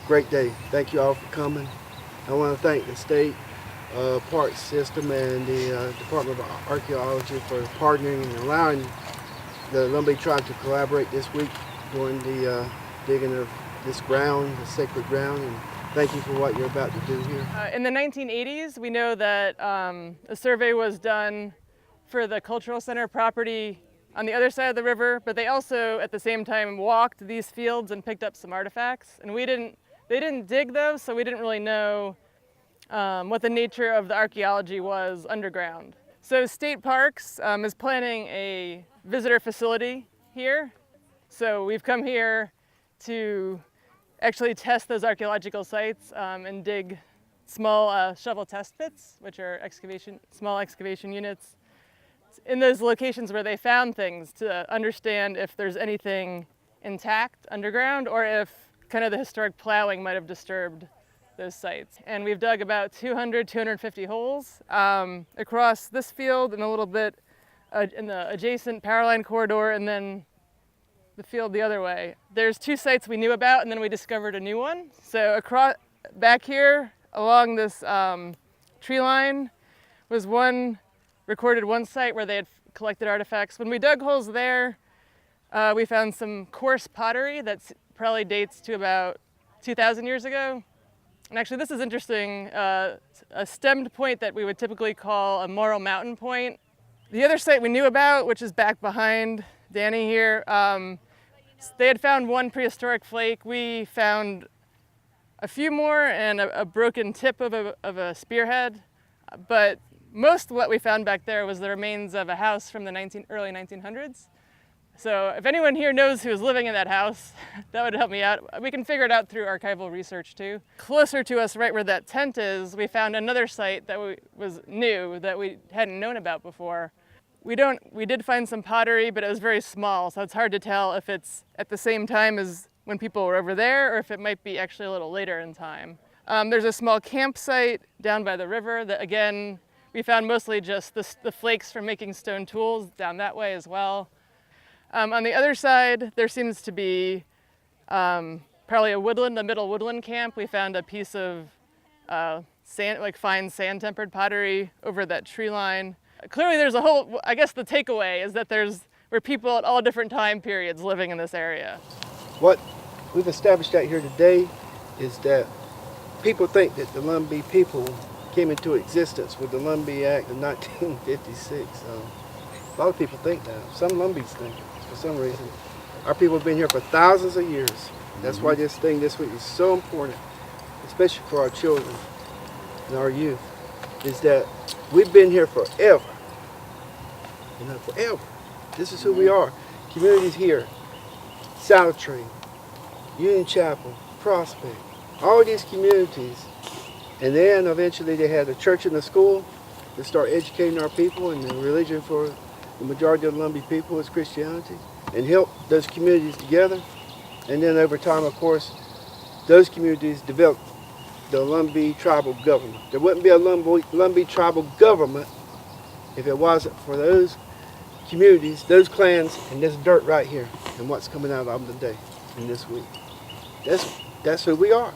great day. Thank you all for coming. I want to thank the state park system and the Department of Archaeology for partnering and allowing the Lumbee tribe to collaborate this week during the digging of this ground, the sacred ground, and thank you for what you're about to do here. In the 1980s, we know that a survey was done for the cultural center property on the other side of the river, but they also at the same time walked these fields and picked up some artifacts. And they didn't dig those, so we didn't really know what the nature of the archaeology was underground. So State Parks is planning a visitor facility here. So we've come here to actually test those archaeological sites and dig small shovel test pits, which are small excavation units, in those locations where they found things to understand if there's anything intact underground or if kind of the historic plowing might have disturbed those sites. And we've dug about 250 holes across this field and a little bit in the adjacent power line corridor and then the field the other way. There's 2 sites we knew about and then we discovered a new one. So back here along this tree line was recorded one site where they had collected artifacts. When we dug holes there, we found some coarse pottery that probably dates to about 2,000 years ago. And actually this is interesting, a stemmed point that we would typically call a Morrow Mountain point. The other site we knew about, which is back behind Danny here, they had found one prehistoric flake. We found a few more and a broken tip of a spearhead, but most of what we found back there was the remains of a house from the early 1900s. So if anyone here knows who was living in that house, that would help me out. We can figure it out through archival research too. Closer to us, right where that tent is, we found another site that was new that we hadn't known about before. We did find some pottery, but it was very small, so it's hard to tell if it's at the same time as when people were over there or if it might be actually a little later in time. There's a small campsite down by the river that, again, we found mostly just the flakes from making stone tools down that way as well. On the other side, there seems to be probably a middle woodland camp. We found a piece of fine sand-tempered pottery over that tree line. Clearly there's I guess the takeaway is that were people at all different time periods living in this area. What we've established out here today is that people think that the Lumbee people came into existence with the Lumbee Act of 1956. A lot of people think that. Some Lumbees think it for some reason. Our people have been here for thousands of years. That's why this thing this week is so important, especially for our children and our youth, is that we've been here forever. Forever. This is who we are. Communities here, South Tree, Union Chapel, Prospect, all these communities. And then eventually they had a church and a school to start educating our people, and the religion for the majority of the Lumbee people is Christianity, and help those communities together. And then over time, of course, those communities developed the Lumbee tribal government. There wouldn't be a Lumbee tribal government if it wasn't for those communities, those clans, and this dirt right here, and what's coming out of them today and this week. That's who we are.